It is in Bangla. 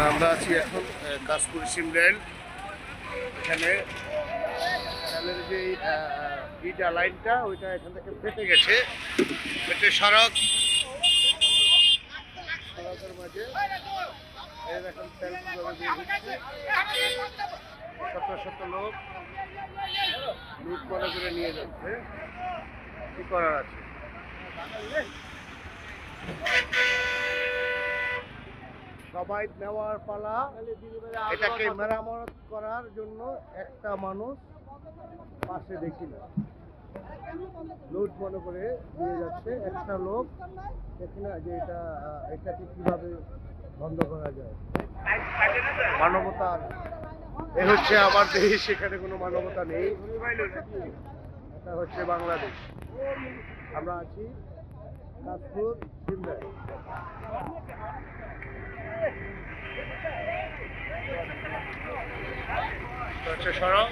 আমরা আছি এখন কাশপুর সিমরেল। এখানে রেলের যে ইটা লাইনটা ওইটা এখান থেকে ফেটে গেছে, ফেটে সড়কের মাঝে এখন তেল শত শত লোক লুট করে নিয়ে যাচ্ছে। কি করার আছে? সবাই নেওয়ার পালা। এটাকে মেরামত করার জন্য একটা মানুষ পাশে দেখি না, লুট মনে করে দিয়ে যাচ্ছে। একটা লোক দেখি না যে এটাকে কিভাবে বন্ধ করা যায়। মানবতার এ হচ্ছে আমার দেশ, সেখানে কোনো মানবতা নেই। এটা হচ্ছে বাংলাদেশ। আমরা আছি কাশপুর সিমরাই। হচ্ছে সড়ক,